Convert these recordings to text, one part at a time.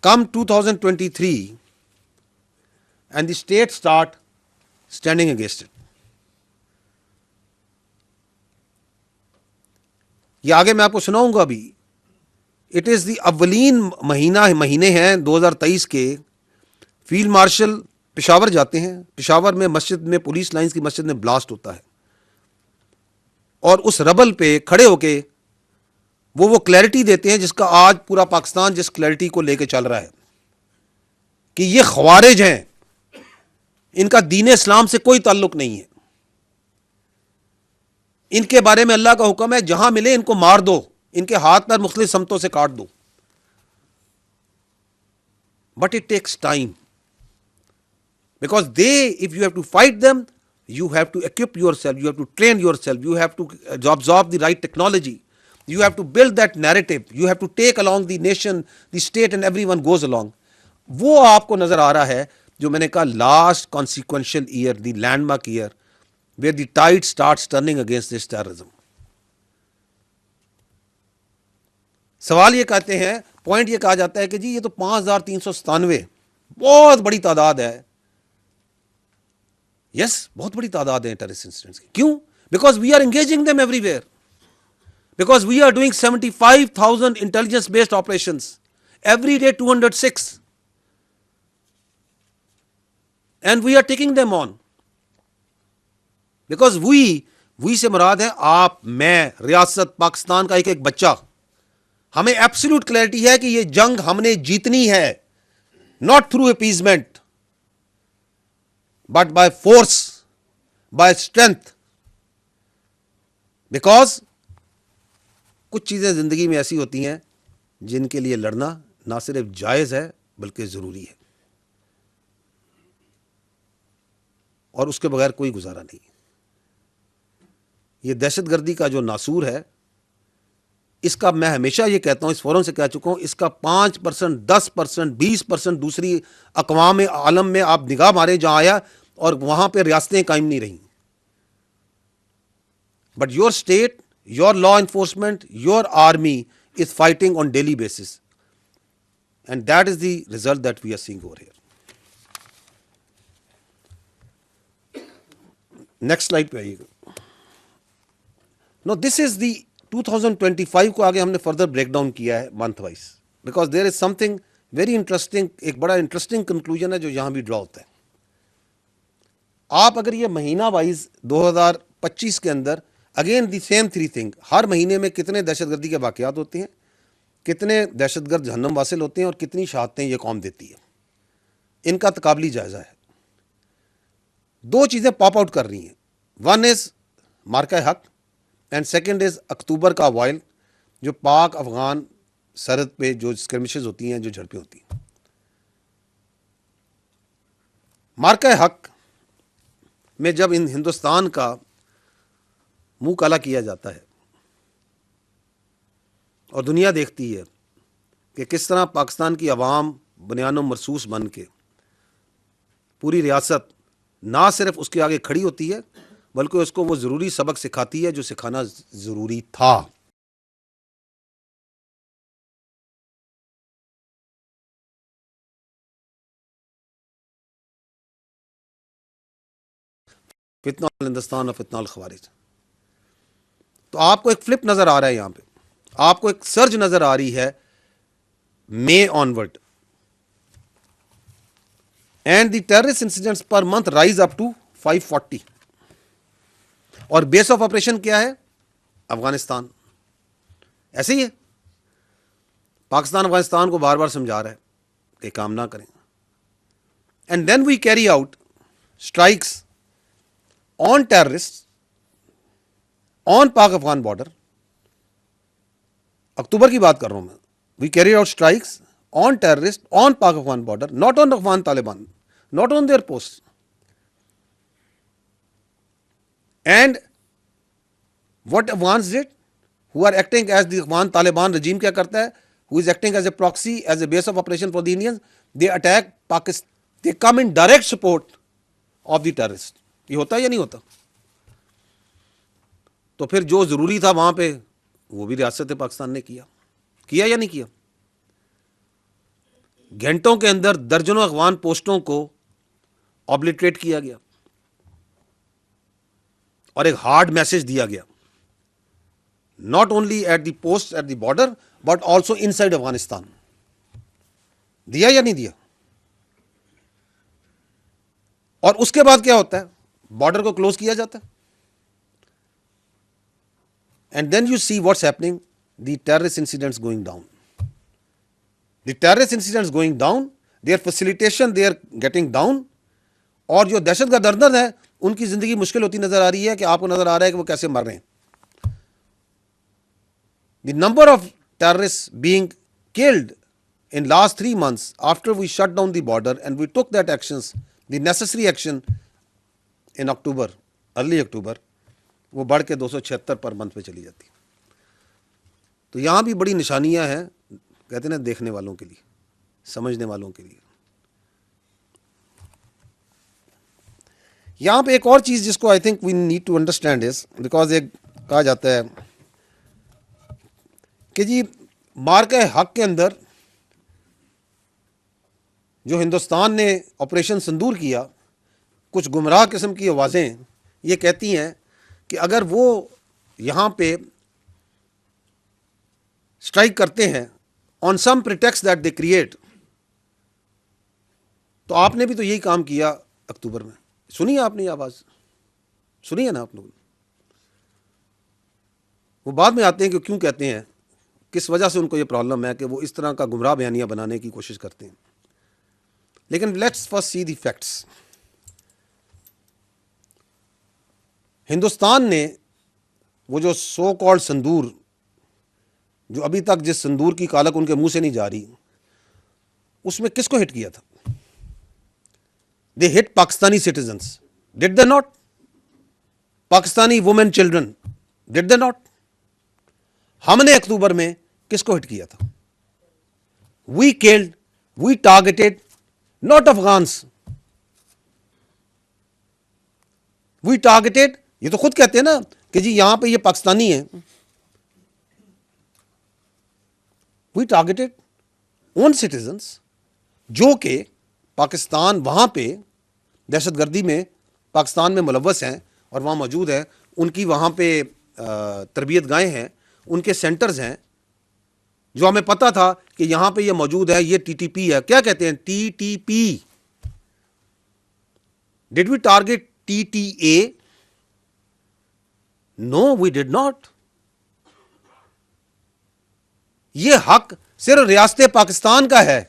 Come 2023 and the state start standing against it. یہ آگے میں آپ کو سناؤں گا ابھی. اٹ از دی اولین مہینے ہیں 2023 کے. فیلڈ مارشل پشاور جاتے ہیں. پشاور میں مسجد میں پولیس لائنز کی مسجد میں بلاسٹ ہوتا ہے, اور اس ربل پہ کھڑے ہو کے وہ کلیئرٹی دیتے ہیں جس کا آج پورا پاکستان جس کلیئرٹی کو لے کے چل رہا ہے کہ یہ خوارج ہیں, ان کا دین اسلام سے کوئی تعلق نہیں ہے, ان کے بارے میں اللہ کا حکم ہے جہاں ملے ان کو مار دو, ان کے ہاتھ پر مختلف سمتوں سے کاٹ دو. But it takes time, because if you have to fight them, you have to equip yourself, you have to train yourself, you have to absorb the right technology, you have to build that narrative, you have to take along the nation, the state, and everyone goes along. وہ آپ کو نظر آ رہا ہے جو میں نے کہا last consequential year, the landmark year, where the tide starts turning against this terrorism. سوال یہ کہتے ہیں, پوائنٹ یہ کہا جاتا ہے کہ جی یہ تو 5397 بہت بڑی تعداد ہے. یس, بہت بڑی تعداد ہے ٹیررسٹ انسیڈنٹس کی. کیوں؟ Because we are engaging them everywhere, because we are doing 75,000 intelligence based operations every day, 206, and we are taking them on. Because we سے مراد ہے آپ, میں, ریاست پاکستان کا ایک بچہ. ہمیں ایبسولوٹ کلیئرٹی ہے کہ یہ جنگ ہم نے جیتنی ہے, not through appeasement but by force, by strength. Because کچھ چیزیں زندگی میں ایسی ہوتی ہیں جن کے لیے لڑنا نہ صرف جائز ہے بلکہ ضروری ہے, اور اس کے بغیر کوئی گزارا نہیں. یہ دہشت گردی کا جو ناسور ہے, اس کا میں ہمیشہ یہ کہتا ہوں, اس فورم سے کہہ چکا ہوں, اس کا 5%, 10%, 20% دوسری اقوام عالم میں آپ نگاہ ماریں جہاں آیا, اور وہاں پہ ریاستیں قائم نہیں رہیں. But your state, your law enforcement, your army is fighting on daily basis, and that is the result that we are seeing over here. Next slide پہ آئیے گا. نو دس از دی 2025 کو آگے ہم نے فردر بریک ڈاؤن کیا ہے month wise, because there is some thing very interesting. ایک بڑا انٹرسٹنگ کنکلوژن ہے جو یہاں بھی ڈرا ہوتا ہے. آپ اگر یہ مہینہ وائز 2025 کے اندر, اگین دی سیم 3 تھنگ, ہر مہینے میں کتنے دہشت گردی کے واقعات ہوتے ہیں, کتنے دہشت گرد جہنم واصل ہوتے ہیں, اور کتنی شہادتیں یہ قوم دیتی ہے, ان کا تقابلی جائزہ ہے. 2 چیزیں پاپ آؤٹ کر رہی ہیں. ون از مارکہ حق, اینڈ سیکنڈ از اکتوبر کا وائل, جو پاک افغان سرحد پہ جو اسکرمشز ہوتی ہیں, جو جھڑپیں ہوتی ہیں. مارکہ حق میں جب ان ہندوستان کا منہ کالا کیا جاتا ہے اور دنیا دیکھتی ہے کہ کس طرح پاکستان کی عوام بنیان و مرصوص بن کے پوری ریاست نہ صرف اس کے آگے کھڑی ہوتی ہے بلکہ اس کو وہ ضروری سبق سکھاتی ہے جو سکھانا ضروری تھا. فتنہ الہندوستان اور فتنہ الخوارج. تو آپ کو ایک فلپ نظر آ رہا ہے یہاں پہ, آپ کو ایک سرج نظر آ رہی ہے May onward, and the terrorist incidents per month rise up to 540. اور بیس آف آپریشن کیا ہے؟ افغانستان. ایسے ہی ہے, پاکستان افغانستان کو بار بار سمجھا رہا ہے کہ کام نہ کریں. And then we carry out strikes on terrorist on Pak Afghan border. اکتوبر کی بات کر رہا ہوں میں. We carry out strikes on terrorist on Pak Afghan border, not on Afghan Taliban, not on their posts. And what Afghans did, who are acting as the Afghan Taliban regime کیا کرتا ہے, who is acting as a proxy, as a base of operation for the Indians, they attack Pakistan, they come in direct support of the terrorists. یہ ہوتا ہے یا نہیں ہوتا؟ تو پھر جو ضروری تھا وہاں پہ وہ بھی ریاست پاکستان نے کیا یا نہیں کیا؟ گھنٹوں کے اندر درجنوں افغان پوسٹوں کو آبلیٹریٹ کیا گیا اور ایک ہارڈ میسج دیا گیا, not only at the post at the border but also inside Afghanistan. دیا یا نہیں دیا؟ اور اس کے بعد کیا ہوتا ہے؟ بارڈر کو کلوز کیا جاتا ہے. And then you see what's happening, the terrorist incidents going down. The terrorist incidents going down, their facilitation they are getting down. اور جو دہشت گرد اندر ہے ان کی زندگی مشکل ہوتی نظر آ رہی ہے کہ آپ کو نظر آ رہا ہے کہ وہ کیسے مر رہے ہیں. The number of terrorist being killed in last 3 months after we shut down the border and we took that actions, the necessary action in October, early October, وہ بڑھ کے 276 پر منتھ پہ چلی جاتی. تو یہاں بھی بڑی نشانیاں ہیں, کہتے ہیں نا, دیکھنے والوں کے لیے, سمجھنے والوں کے لیے. یہاں پہ ایک اور چیز جس کو I think we need to understand is, because ایک کہا جاتا ہے کہ جی مارکہ حق کے اندر جو ہندوستان نے آپریشن سندور کیا, کچھ گمراہ قسم کی آوازیں یہ کہتی ہیں کہ اگر وہ یہاں پہ اسٹرائک کرتے ہیں آن سم پریٹیکسٹ دیٹ دے کریٹ, تو آپ نے بھی تو یہی کام کیا اکتوبر میں. سنی ہے آپ نے یہ آواز؟ سنی ہے نا آپ لوگوں نے؟ وہ بعد میں آتے ہیں کہ کیوں کہتے ہیں, کس وجہ سے ان کو یہ پرابلم ہے کہ وہ اس طرح کا گمراہ بیانیہ بنانے کی کوشش کرتے ہیں. لیکن let's first see the facts. Hindustan نے وہ جو سو کالڈ سندور, جو ابھی تک جس سندور کی کالک ان کے منہ سے نہیں جا رہی, اس میں کس کو ہٹ کیا تھا؟ They hit Pakistani citizens, did they not? Pakistani women children, did they not? ہم نے اکتوبر میں کس کو ہٹ کیا تھا؟ We killed, we targeted not Afghans. We targeted, یہ تو خود کہتے ہیں نا کہ جی یہاں پہ یہ پاکستانی ہیں. We targeted own citizens جو کہ پاکستان وہاں پہ دہشت گردی میں پاکستان میں ملوث ہیں اور وہاں موجود ہیں, ان کی وہاں پہ تربیت گاہیں ہیں, ان کے سینٹرز ہیں, جو ہمیں پتا تھا کہ یہاں پہ یہ موجود ہے. یہ ٹی ٹی پی ہے. کیا کہتے ہیں؟ T T P. Did we target T T A? No, we did not. یہ حق صرف ریاست پاکستان کا ہے,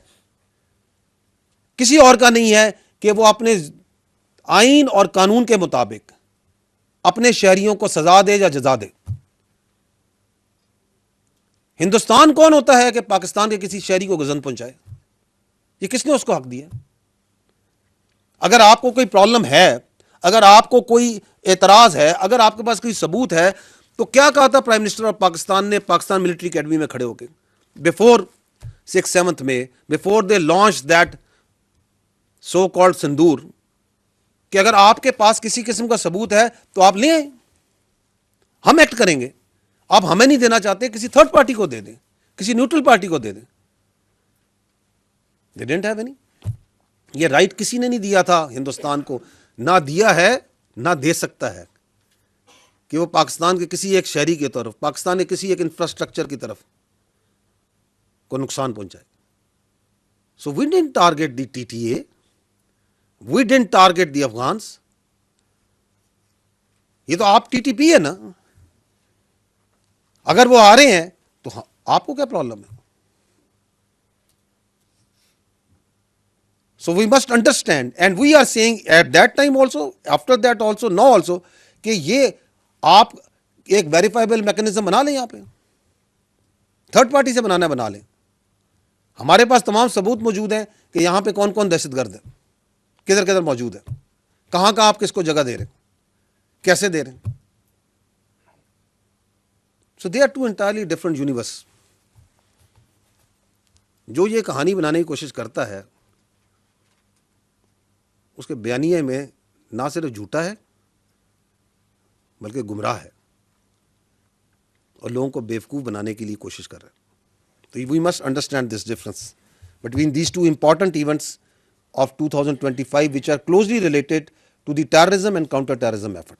کسی اور کا نہیں ہے کہ وہ اپنے آئین اور قانون کے مطابق اپنے شہریوں کو سزا دے یا جزا دے. ہندوستان کون ہوتا ہے کہ پاکستان کے کسی شہری کو گزن پہنچائے؟ یہ کس نے اس کو حق دیا؟ اگر آپ کو کوئی پرابلم ہے, اگر آپ کو کوئی اعتراض ہے, اگر آپ کے پاس کوئی ثبوت ہے, تو کیا کہا تھا پرائم منسٹر آف پاکستان نے پاکستان ملٹری اکیڈمی میں کھڑے ہو کے بفور 6-7 میں, before they launch that so called sindoor, کہ اگر آپ کے پاس کسی قسم کا ثبوت ہے تو آپ لے آئیں, ہم ایکٹ کریں گے. آپ ہمیں نہیں دینا چاہتے, کسی تھرڈ پارٹی کو دے دیں, کسی نیوٹرل پارٹی کو دے دیں. They didn't have any. یہ رائٹ کسی نے نہیں دیا تھا ہندوستان کو, نہ دیا ہے نہ دے سکتا ہے, کہ وہ پاکستان کے کسی ایک شہری کی طرف, پاکستان کے کسی ایک انفراسٹرکچر کی طرف کو نقصان پہنچائے. So we didn't target the T T A, we didn't target the Afghans. یہ تو آپ ٹی ٹی پی ہے نا, اگر وہ آ رہے ہیں تو آپ کو کیا پرابلم ہے؟ So we must understand, and we are saying at that time also, after that also, now also, کہ یہ آپ ایک ویریفائبل میکنزم بنا لیں, یہاں پہ تھرڈ پارٹی سے بنانا بنا لیں. ہمارے پاس تمام ثبوت موجود ہیں کہ یہاں پہ کون کون دہشت گرد ہے, کدھر کدھر موجود ہے, کہاں کہاں آپ کس کو جگہ دے رہے ہیں, کیسے دے رہے ہیں. So they are two entirely different universe. جو یہ کہانی بنانے کی کوشش کرتا ہے, اس کے بیانیے میں نہ صرف جھوٹا ہے بلکہ گمراہ ہے, اور لوگوں کو بیوقوف بنانے کے لیے کوشش کر رہا ہے. تو we must understand this difference between these two important events of 2025, which are closely related to the terrorism and counter-terrorism effort.